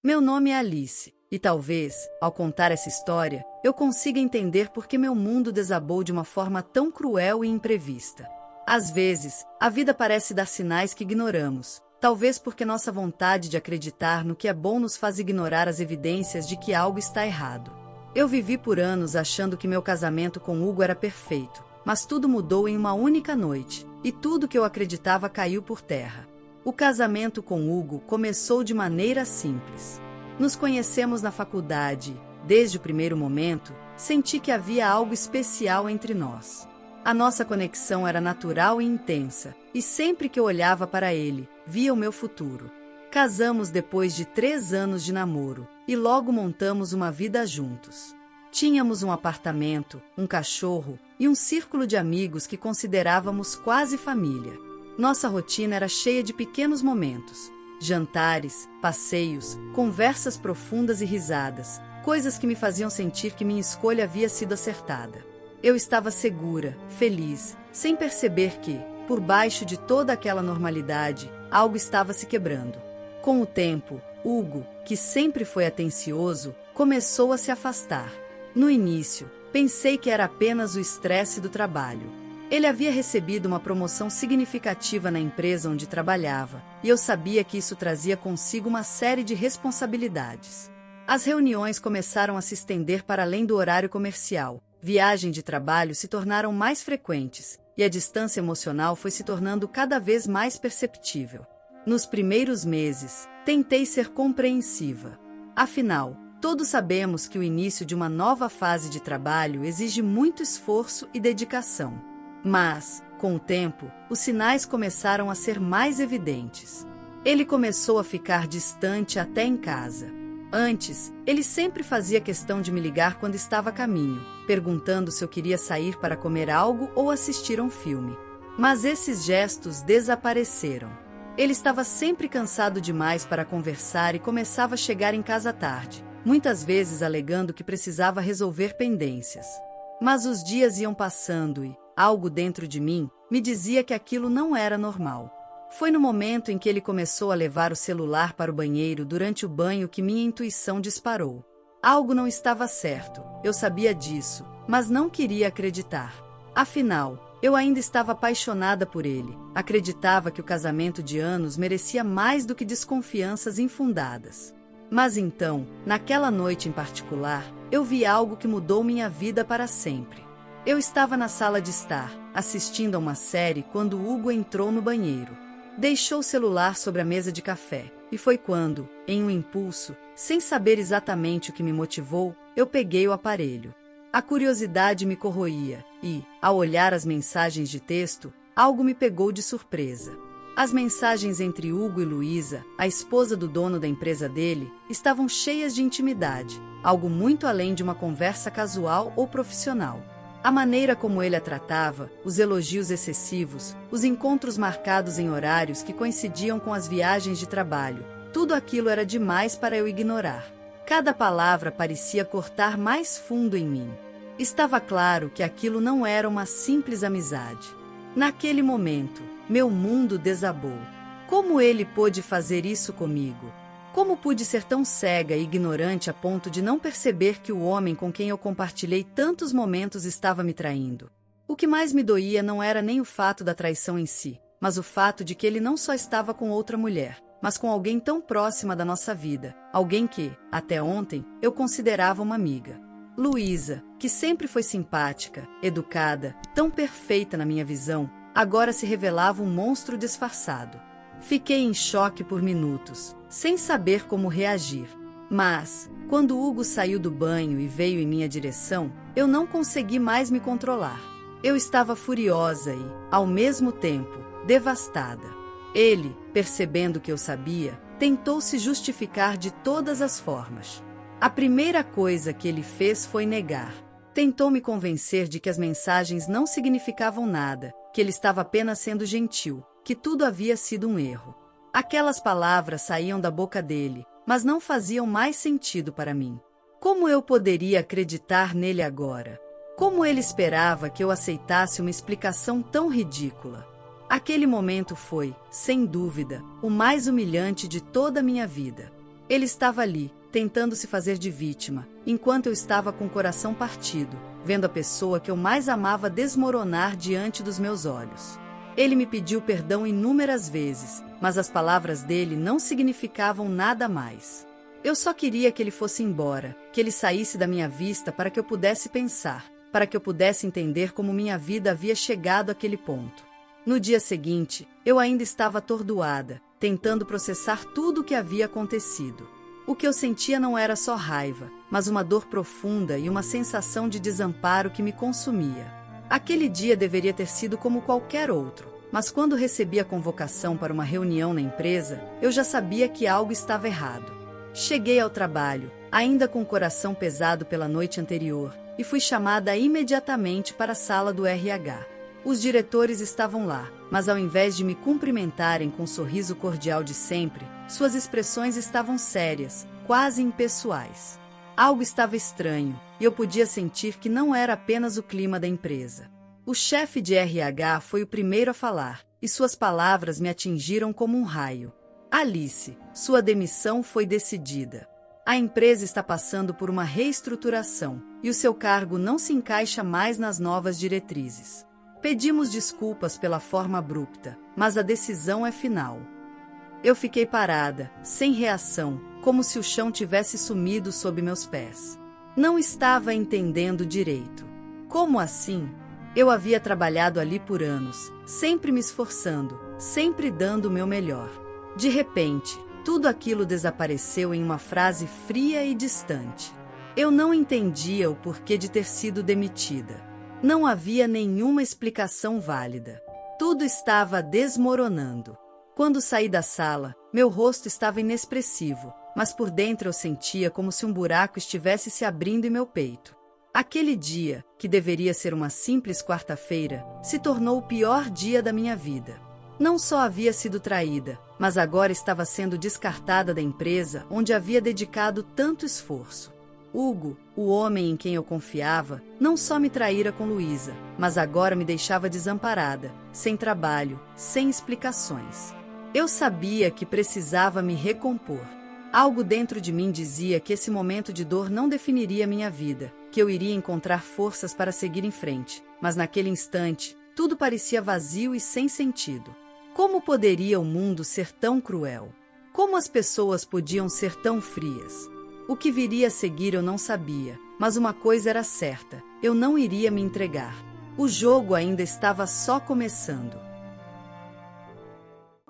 Meu nome é Alice, e talvez, ao contar essa história, eu consiga entender por que meu mundo desabou de uma forma tão cruel e imprevista. Às vezes, a vida parece dar sinais que ignoramos, talvez porque nossa vontade de acreditar no que é bom nos faz ignorar as evidências de que algo está errado. Eu vivi por anos achando que meu casamento com Hugo era perfeito, mas tudo mudou em uma única noite, e tudo que eu acreditava caiu por terra. O casamento com Hugo começou de maneira simples. Nos conhecemos na faculdade. Desde o primeiro momento, senti que havia algo especial entre nós. A nossa conexão era natural e intensa, e sempre que eu olhava para ele, via o meu futuro. Casamos depois de 3 anos de namoro, e logo montamos uma vida juntos. Tínhamos um apartamento, um cachorro e um círculo de amigos que considerávamos quase família. Nossa rotina era cheia de pequenos momentos. Jantares, passeios, conversas profundas e risadas, coisas que me faziam sentir que minha escolha havia sido acertada. Eu estava segura, feliz, sem perceber que, por baixo de toda aquela normalidade, algo estava se quebrando. Com o tempo, Hugo, que sempre foi atencioso, começou a se afastar. No início, pensei que era apenas o estresse do trabalho. Ele havia recebido uma promoção significativa na empresa onde trabalhava, e eu sabia que isso trazia consigo uma série de responsabilidades. As reuniões começaram a se estender para além do horário comercial, viagens de trabalho se tornaram mais frequentes, e a distância emocional foi se tornando cada vez mais perceptível. Nos primeiros meses, tentei ser compreensiva. Afinal, todos sabemos que o início de uma nova fase de trabalho exige muito esforço e dedicação. Mas, com o tempo, os sinais começaram a ser mais evidentes. Ele começou a ficar distante até em casa. Antes, ele sempre fazia questão de me ligar quando estava a caminho, perguntando se eu queria sair para comer algo ou assistir a um filme. Mas esses gestos desapareceram. Ele estava sempre cansado demais para conversar e começava a chegar em casa tarde, muitas vezes alegando que precisava resolver pendências. Mas os dias iam passando e algo dentro de mim me dizia que aquilo não era normal. Foi no momento em que ele começou a levar o celular para o banheiro durante o banho que minha intuição disparou. Algo não estava certo, eu sabia disso, mas não queria acreditar. Afinal, eu ainda estava apaixonada por ele, acreditava que o casamento de anos merecia mais do que desconfianças infundadas. Mas então, naquela noite em particular, eu vi algo que mudou minha vida para sempre. Eu estava na sala de estar, assistindo a uma série quando Hugo entrou no banheiro. Deixou o celular sobre a mesa de café, e foi quando, em um impulso, sem saber exatamente o que me motivou, eu peguei o aparelho. A curiosidade me corroía, e, ao olhar as mensagens de texto, algo me pegou de surpresa. As mensagens entre Hugo e Luísa, a esposa do dono da empresa dele, estavam cheias de intimidade, algo muito além de uma conversa casual ou profissional. A maneira como ele a tratava, os elogios excessivos, os encontros marcados em horários que coincidiam com as viagens de trabalho, tudo aquilo era demais para eu ignorar. Cada palavra parecia cortar mais fundo em mim. Estava claro que aquilo não era uma simples amizade. Naquele momento, meu mundo desabou. Como ele pôde fazer isso comigo? Como pude ser tão cega e ignorante a ponto de não perceber que o homem com quem eu compartilhei tantos momentos estava me traindo? O que mais me doía não era nem o fato da traição em si, mas o fato de que ele não só estava com outra mulher, mas com alguém tão próxima da nossa vida, alguém que, até ontem, eu considerava uma amiga. Luísa, que sempre foi simpática, educada, tão perfeita na minha visão, agora se revelava um monstro disfarçado. Fiquei em choque por minutos, sem saber como reagir. Mas, quando Hugo saiu do banho e veio em minha direção, eu não consegui mais me controlar. Eu estava furiosa e, ao mesmo tempo, devastada. Ele, percebendo que eu sabia, tentou se justificar de todas as formas. A primeira coisa que ele fez foi negar. Tentou me convencer de que as mensagens não significavam nada, que ele estava apenas sendo gentil, que tudo havia sido um erro. Aquelas palavras saíam da boca dele, mas não faziam mais sentido para mim. Como eu poderia acreditar nele agora? Como ele esperava que eu aceitasse uma explicação tão ridícula? Aquele momento foi, sem dúvida, o mais humilhante de toda a minha vida. Ele estava ali, tentando se fazer de vítima, enquanto eu estava com o coração partido, vendo a pessoa que eu mais amava desmoronar diante dos meus olhos. Ele me pediu perdão inúmeras vezes, mas as palavras dele não significavam nada mais. Eu só queria que ele fosse embora, que ele saísse da minha vista para que eu pudesse pensar, para que eu pudesse entender como minha vida havia chegado àquele ponto. No dia seguinte, eu ainda estava atordoada, tentando processar tudo o que havia acontecido. O que eu sentia não era só raiva, mas uma dor profunda e uma sensação de desamparo que me consumia. Aquele dia deveria ter sido como qualquer outro, mas quando recebi a convocação para uma reunião na empresa, eu já sabia que algo estava errado. Cheguei ao trabalho, ainda com o coração pesado pela noite anterior, e fui chamada imediatamente para a sala do RH. Os diretores estavam lá, mas ao invés de me cumprimentarem com o sorriso cordial de sempre, suas expressões estavam sérias, quase impessoais. Algo estava estranho, e eu podia sentir que não era apenas o clima da empresa. O chefe de RH foi o primeiro a falar, e suas palavras me atingiram como um raio. Alice, sua demissão foi decidida. A empresa está passando por uma reestruturação, e o seu cargo não se encaixa mais nas novas diretrizes. Pedimos desculpas pela forma abrupta, mas a decisão é final. Eu fiquei parada, sem reação, como se o chão tivesse sumido sob meus pés. Não estava entendendo direito. Como assim? Eu havia trabalhado ali por anos, sempre me esforçando, sempre dando o meu melhor. De repente, tudo aquilo desapareceu em uma frase fria e distante. Eu não entendia o porquê de ter sido demitida. Não havia nenhuma explicação válida. Tudo estava desmoronando. Quando saí da sala, meu rosto estava inexpressivo, mas por dentro eu sentia como se um buraco estivesse se abrindo em meu peito. Aquele dia, que deveria ser uma simples quarta-feira, se tornou o pior dia da minha vida. Não só havia sido traída, mas agora estava sendo descartada da empresa onde havia dedicado tanto esforço. Hugo, o homem em quem eu confiava, não só me traíra com Luísa, mas agora me deixava desamparada, sem trabalho, sem explicações. Eu sabia que precisava me recompor. Algo dentro de mim dizia que esse momento de dor não definiria minha vida, que eu iria encontrar forças para seguir em frente, mas naquele instante, tudo parecia vazio e sem sentido. Como poderia o mundo ser tão cruel? Como as pessoas podiam ser tão frias? O que viria a seguir eu não sabia, mas uma coisa era certa, eu não iria me entregar. O jogo ainda estava só começando.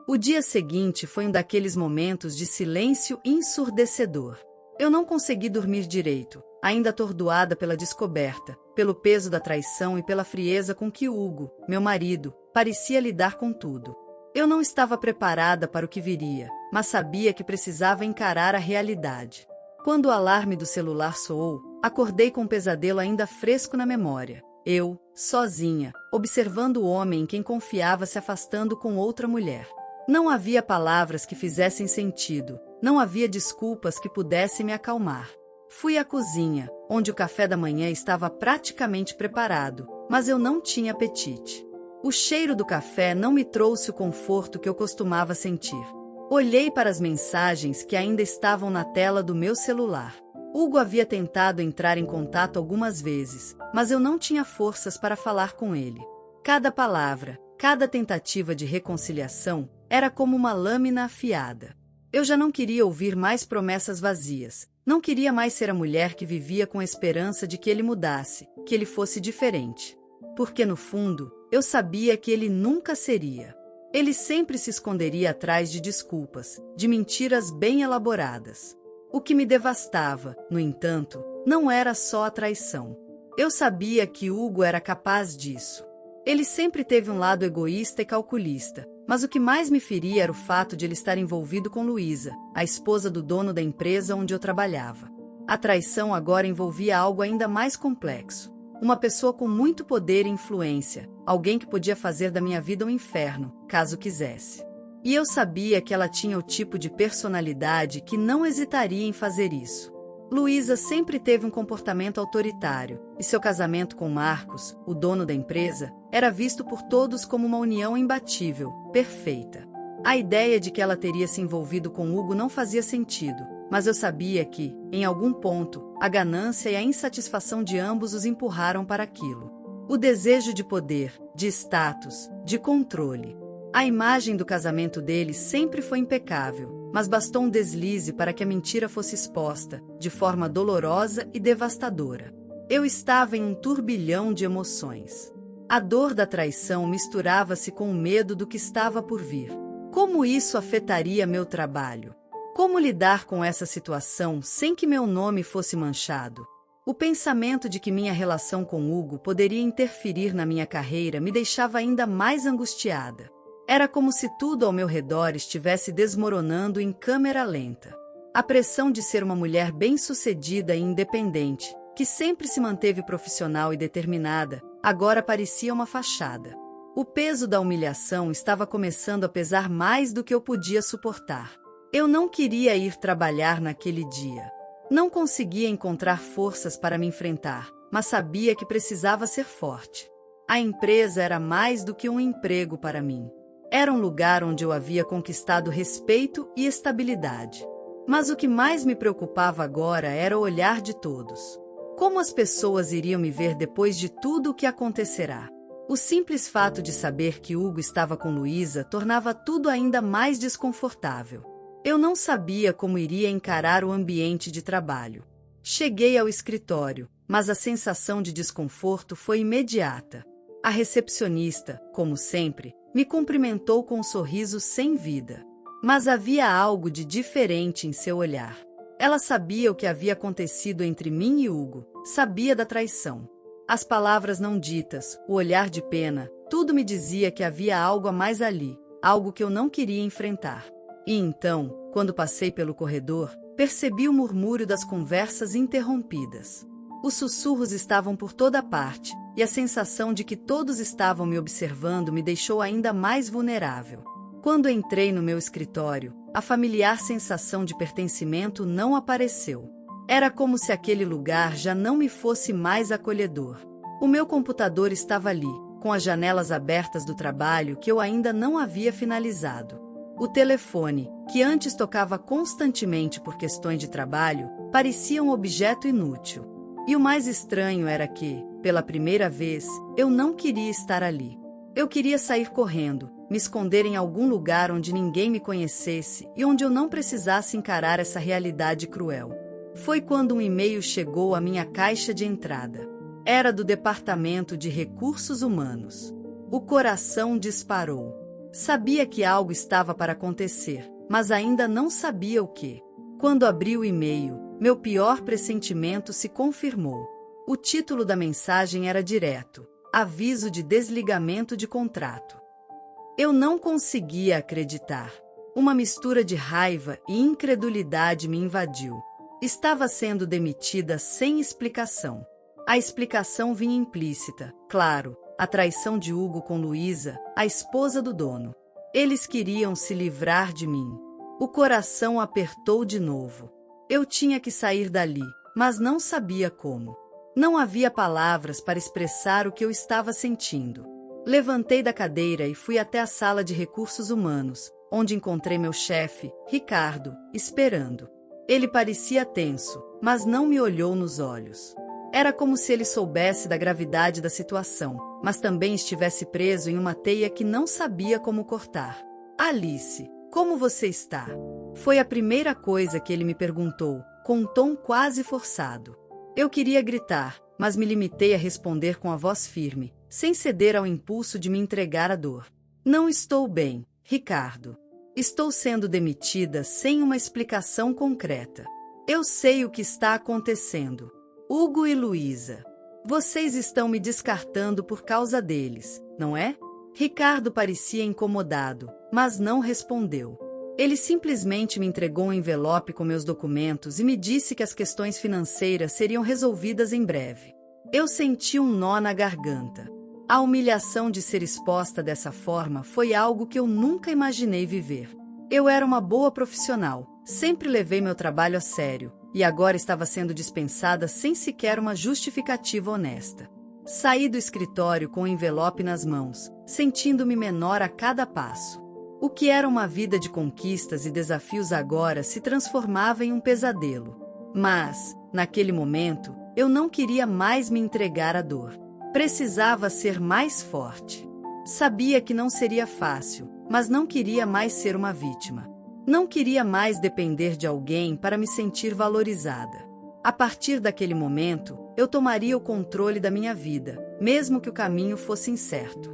O dia seguinte foi um daqueles momentos de silêncio ensurdecedor. Eu não consegui dormir direito, ainda atordoada pela descoberta, pelo peso da traição e pela frieza com que Hugo, meu marido, parecia lidar com tudo. Eu não estava preparada para o que viria, mas sabia que precisava encarar a realidade. Quando o alarme do celular soou, acordei com um pesadelo ainda fresco na memória. Eu, sozinha, observando o homem em quem confiava se afastando com outra mulher. Não havia palavras que fizessem sentido, não havia desculpas que pudessem me acalmar. Fui à cozinha, onde o café da manhã estava praticamente preparado, mas eu não tinha apetite. O cheiro do café não me trouxe o conforto que eu costumava sentir. Olhei para as mensagens que ainda estavam na tela do meu celular. Hugo havia tentado entrar em contato algumas vezes, mas eu não tinha forças para falar com ele. Cada palavra, cada tentativa de reconciliação, era como uma lâmina afiada. Eu já não queria ouvir mais promessas vazias. Não queria mais ser a mulher que vivia com a esperança de que ele mudasse, que ele fosse diferente. Porque, no fundo, eu sabia que ele nunca seria. Ele sempre se esconderia atrás de desculpas, de mentiras bem elaboradas. O que me devastava, no entanto, não era só a traição. Eu sabia que Hugo era capaz disso. Ele sempre teve um lado egoísta e calculista, mas o que mais me feria era o fato de ele estar envolvido com Luísa, a esposa do dono da empresa onde eu trabalhava. A traição agora envolvia algo ainda mais complexo. Uma pessoa com muito poder e influência, alguém que podia fazer da minha vida um inferno, caso quisesse. E eu sabia que ela tinha o tipo de personalidade que não hesitaria em fazer isso. Luísa sempre teve um comportamento autoritário, e seu casamento com Marcos, o dono da empresa, era visto por todos como uma união imbatível, perfeita. A ideia de que ela teria se envolvido com Hugo não fazia sentido, mas eu sabia que, em algum ponto, a ganância e a insatisfação de ambos os empurraram para aquilo. O desejo de poder, de status, de controle. A imagem do casamento deles sempre foi impecável, mas bastou um deslize para que a mentira fosse exposta, de forma dolorosa e devastadora. Eu estava em um turbilhão de emoções. A dor da traição misturava-se com o medo do que estava por vir. Como isso afetaria meu trabalho? Como lidar com essa situação sem que meu nome fosse manchado? O pensamento de que minha relação com Hugo poderia interferir na minha carreira me deixava ainda mais angustiada. Era como se tudo ao meu redor estivesse desmoronando em câmera lenta. A pressão de ser uma mulher bem-sucedida e independente, que sempre se manteve profissional e determinada, agora parecia uma fachada. O peso da humilhação estava começando a pesar mais do que eu podia suportar. Eu não queria ir trabalhar naquele dia. Não conseguia encontrar forças para me enfrentar, mas sabia que precisava ser forte. A empresa era mais do que um emprego para mim. Era um lugar onde eu havia conquistado respeito e estabilidade. Mas o que mais me preocupava agora era o olhar de todos. Como as pessoas iriam me ver depois de tudo o que acontecerá? O simples fato de saber que Hugo estava com Luísa tornava tudo ainda mais desconfortável. Eu não sabia como iria encarar o ambiente de trabalho. Cheguei ao escritório, mas a sensação de desconforto foi imediata. A recepcionista, como sempre, me cumprimentou com um sorriso sem vida. Mas havia algo de diferente em seu olhar. Ela sabia o que havia acontecido entre mim e Hugo, sabia da traição. As palavras não ditas, o olhar de pena, tudo me dizia que havia algo a mais ali, algo que eu não queria enfrentar. E então, quando passei pelo corredor, percebi o murmúrio das conversas interrompidas. Os sussurros estavam por toda parte, e a sensação de que todos estavam me observando me deixou ainda mais vulnerável. Quando entrei no meu escritório, a familiar sensação de pertencimento não apareceu. Era como se aquele lugar já não me fosse mais acolhedor. O meu computador estava ali, com as janelas abertas do trabalho que eu ainda não havia finalizado. O telefone, que antes tocava constantemente por questões de trabalho, parecia um objeto inútil. E o mais estranho era que, pela primeira vez, eu não queria estar ali. Eu queria sair correndo, me esconder em algum lugar onde ninguém me conhecesse e onde eu não precisasse encarar essa realidade cruel. Foi quando um e-mail chegou à minha caixa de entrada. Era do Departamento de Recursos Humanos. O coração disparou. Sabia que algo estava para acontecer, mas ainda não sabia o que. Quando abri o e-mail, meu pior pressentimento se confirmou. O título da mensagem era direto: aviso de desligamento de contrato. Eu não conseguia acreditar. Uma mistura de raiva e incredulidade me invadiu. Estava sendo demitida sem explicação. A explicação vinha implícita, claro, a traição de Hugo com Luísa, a esposa do dono. Eles queriam se livrar de mim. O coração apertou de novo. Eu tinha que sair dali, mas não sabia como. Não havia palavras para expressar o que eu estava sentindo. Levantei da cadeira e fui até a sala de recursos humanos, onde encontrei meu chefe, Ricardo, esperando. Ele parecia tenso, mas não me olhou nos olhos. Era como se ele soubesse da gravidade da situação, mas também estivesse preso em uma teia que não sabia como cortar. Alice, como você está? Foi a primeira coisa que ele me perguntou, com um tom quase forçado. Eu queria gritar, mas me limitei a responder com a voz firme, sem ceder ao impulso de me entregar à dor. Não estou bem, Ricardo. Estou sendo demitida sem uma explicação concreta. Eu sei o que está acontecendo. Hugo e Luísa. Vocês estão me descartando por causa deles, não é? Ricardo parecia incomodado, mas não respondeu. Ele simplesmente me entregou um envelope com meus documentos e me disse que as questões financeiras seriam resolvidas em breve. Eu senti um nó na garganta. A humilhação de ser exposta dessa forma foi algo que eu nunca imaginei viver. Eu era uma boa profissional, sempre levei meu trabalho a sério, e agora estava sendo dispensada sem sequer uma justificativa honesta. Saí do escritório com o envelope nas mãos, sentindo-me menor a cada passo. O que era uma vida de conquistas e desafios agora se transformava em um pesadelo. Mas, naquele momento, eu não queria mais me entregar à dor. Precisava ser mais forte. Sabia que não seria fácil, mas não queria mais ser uma vítima. Não queria mais depender de alguém para me sentir valorizada. A partir daquele momento, eu tomaria o controle da minha vida, mesmo que o caminho fosse incerto.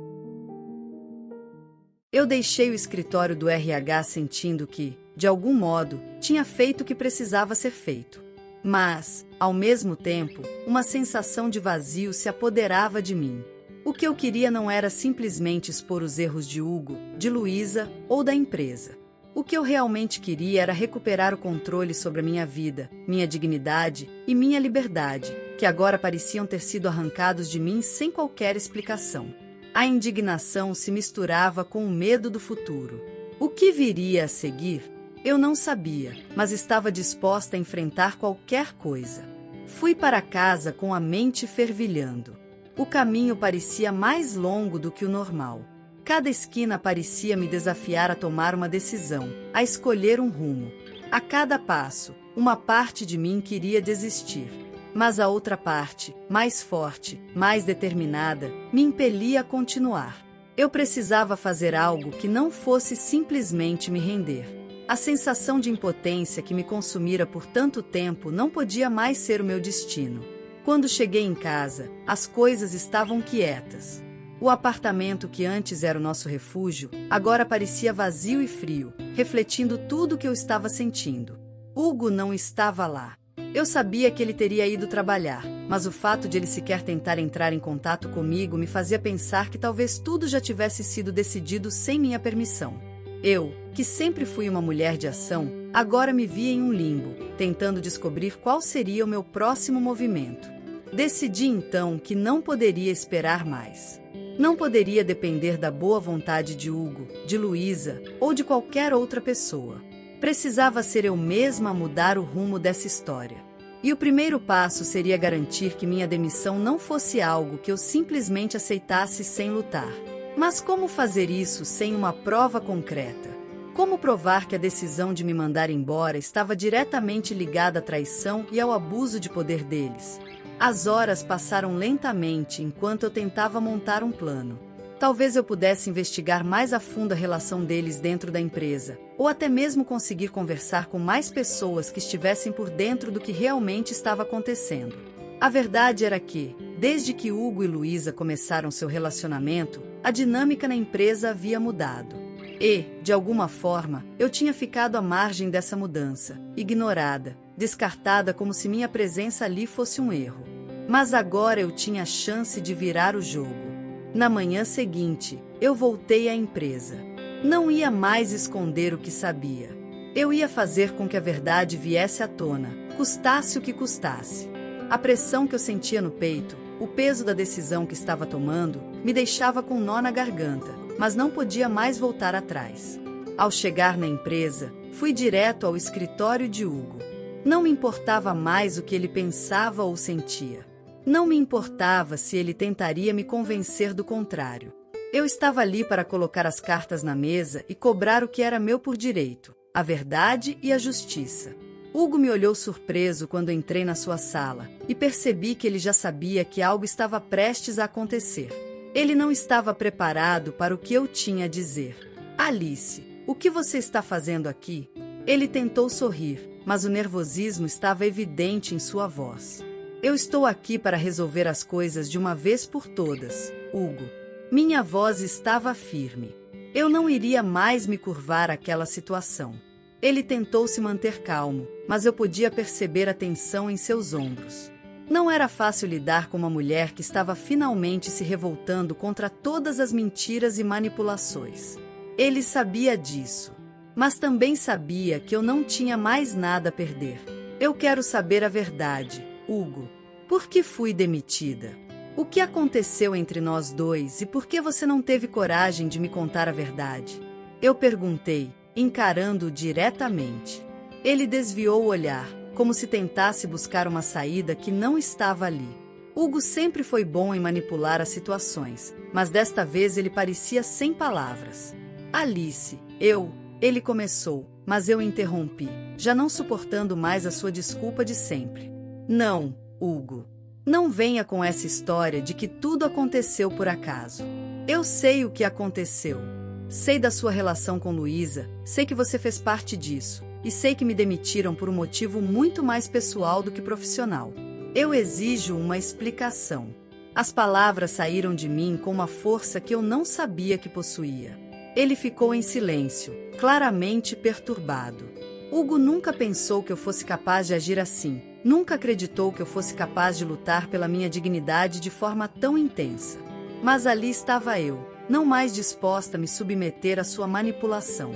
Eu deixei o escritório do RH sentindo que, de algum modo, tinha feito o que precisava ser feito. Mas, ao mesmo tempo, uma sensação de vazio se apoderava de mim. O que eu queria não era simplesmente expor os erros de Hugo, de Luísa ou da empresa. O que eu realmente queria era recuperar o controle sobre a minha vida, minha dignidade e minha liberdade, que agora pareciam ter sido arrancados de mim sem qualquer explicação. A indignação se misturava com o medo do futuro. O que viria a seguir? Eu não sabia, mas estava disposta a enfrentar qualquer coisa. Fui para casa com a mente fervilhando. O caminho parecia mais longo do que o normal. Cada esquina parecia me desafiar a tomar uma decisão, a escolher um rumo. A cada passo, uma parte de mim queria desistir. Mas a outra parte, mais forte, mais determinada, me impelia a continuar. Eu precisava fazer algo que não fosse simplesmente me render. A sensação de impotência que me consumira por tanto tempo não podia mais ser o meu destino. Quando cheguei em casa, as coisas estavam quietas. O apartamento que antes era o nosso refúgio, agora parecia vazio e frio, refletindo tudo o que eu estava sentindo. Hugo não estava lá. Eu sabia que ele teria ido trabalhar, mas o fato de ele sequer tentar entrar em contato comigo me fazia pensar que talvez tudo já tivesse sido decidido sem minha permissão. Eu, que sempre fui uma mulher de ação, agora me via em um limbo, tentando descobrir qual seria o meu próximo movimento. Decidi então que não poderia esperar mais. Não poderia depender da boa vontade de Hugo, de Luísa ou de qualquer outra pessoa. Precisava ser eu mesma a mudar o rumo dessa história. E o primeiro passo seria garantir que minha demissão não fosse algo que eu simplesmente aceitasse sem lutar. Mas como fazer isso sem uma prova concreta? Como provar que a decisão de me mandar embora estava diretamente ligada à traição e ao abuso de poder deles? As horas passaram lentamente enquanto eu tentava montar um plano. Talvez eu pudesse investigar mais a fundo a relação deles dentro da empresa, ou até mesmo conseguir conversar com mais pessoas que estivessem por dentro do que realmente estava acontecendo. A verdade era que, desde que Hugo e Luísa começaram seu relacionamento, a dinâmica na empresa havia mudado. E, de alguma forma, eu tinha ficado à margem dessa mudança, ignorada, descartada como se minha presença ali fosse um erro. Mas agora eu tinha a chance de virar o jogo. Na manhã seguinte, eu voltei à empresa. Não ia mais esconder o que sabia. Eu ia fazer com que a verdade viesse à tona, custasse o que custasse. A pressão que eu sentia no peito, o peso da decisão que estava tomando, me deixava com um nó na garganta, mas não podia mais voltar atrás. Ao chegar na empresa, fui direto ao escritório de Hugo. Não me importava mais o que ele pensava ou sentia. Não me importava se ele tentaria me convencer do contrário. Eu estava ali para colocar as cartas na mesa e cobrar o que era meu por direito, a verdade e a justiça. Hugo me olhou surpreso quando entrei na sua sala, e percebi que ele já sabia que algo estava prestes a acontecer. Ele não estava preparado para o que eu tinha a dizer. Alice, o que você está fazendo aqui? Ele tentou sorrir, mas o nervosismo estava evidente em sua voz. Eu estou aqui para resolver as coisas de uma vez por todas, Hugo. Minha voz estava firme. Eu não iria mais me curvar àquela situação. Ele tentou se manter calmo, mas eu podia perceber a tensão em seus ombros. Não era fácil lidar com uma mulher que estava finalmente se revoltando contra todas as mentiras e manipulações. Ele sabia disso. Mas também sabia que eu não tinha mais nada a perder. Eu quero saber a verdade, Hugo. Por que fui demitida? O que aconteceu entre nós dois e por que você não teve coragem de me contar a verdade? Eu perguntei, encarando-o diretamente. Ele desviou o olhar, como se tentasse buscar uma saída que não estava ali. Hugo sempre foi bom em manipular as situações, mas desta vez ele parecia sem palavras. Alice, Ele começou, mas eu interrompi, já não suportando mais a sua desculpa de sempre. Não, Hugo. Não venha com essa história de que tudo aconteceu por acaso. Eu sei o que aconteceu. Sei da sua relação com Luísa, sei que você fez parte disso, e sei que me demitiram por um motivo muito mais pessoal do que profissional. Eu exijo uma explicação. As palavras saíram de mim com uma força que eu não sabia que possuía. Ele ficou em silêncio, claramente perturbado. Hugo nunca pensou que eu fosse capaz de agir assim, nunca acreditou que eu fosse capaz de lutar pela minha dignidade de forma tão intensa. Mas ali estava eu, não mais disposta a me submeter à sua manipulação.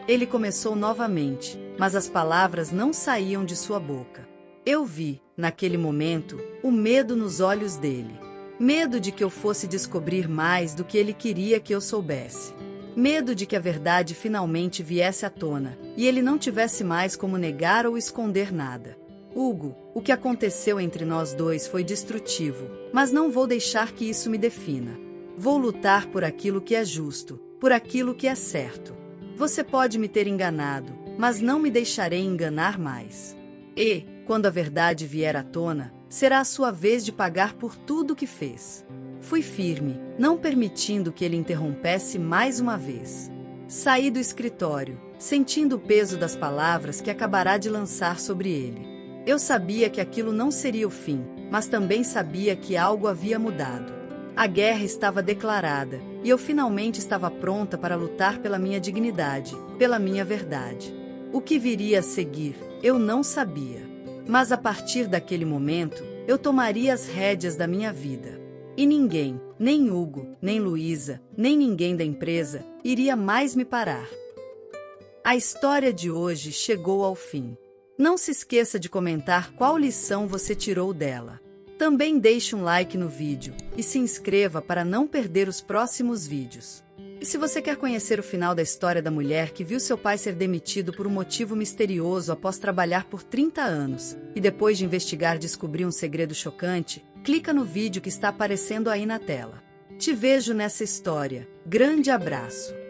Ele começou novamente, mas as palavras não saíam de sua boca. Eu vi, naquele momento, o medo nos olhos dele. Medo de que eu fosse descobrir mais do que ele queria que eu soubesse. Medo de que a verdade finalmente viesse à tona, e ele não tivesse mais como negar ou esconder nada. Hugo, o que aconteceu entre nós dois foi destrutivo, mas não vou deixar que isso me defina. Vou lutar por aquilo que é justo, por aquilo que é certo. Você pode me ter enganado, mas não me deixarei enganar mais. E, quando a verdade vier à tona, será a sua vez de pagar por tudo o que fez. Fui firme, não permitindo que ele interrompesse mais uma vez. Saí do escritório, sentindo o peso das palavras que acabará de lançar sobre ele. Eu sabia que aquilo não seria o fim, mas também sabia que algo havia mudado. A guerra estava declarada, e eu finalmente estava pronta para lutar pela minha dignidade, pela minha verdade. O que viria a seguir, eu não sabia. Mas a partir daquele momento, eu tomaria as rédeas da minha vida. E ninguém, nem Hugo, nem Luísa, nem ninguém da empresa, iria mais me parar. A história de hoje chegou ao fim. Não se esqueça de comentar qual lição você tirou dela. Também deixe um like no vídeo e se inscreva para não perder os próximos vídeos. E se você quer conhecer o final da história da mulher que viu seu pai ser demitido por um motivo misterioso após trabalhar por 30 anos, e depois de investigar descobrir um segredo chocante, clica no vídeo que está aparecendo aí na tela. Te vejo nessa história. Grande abraço!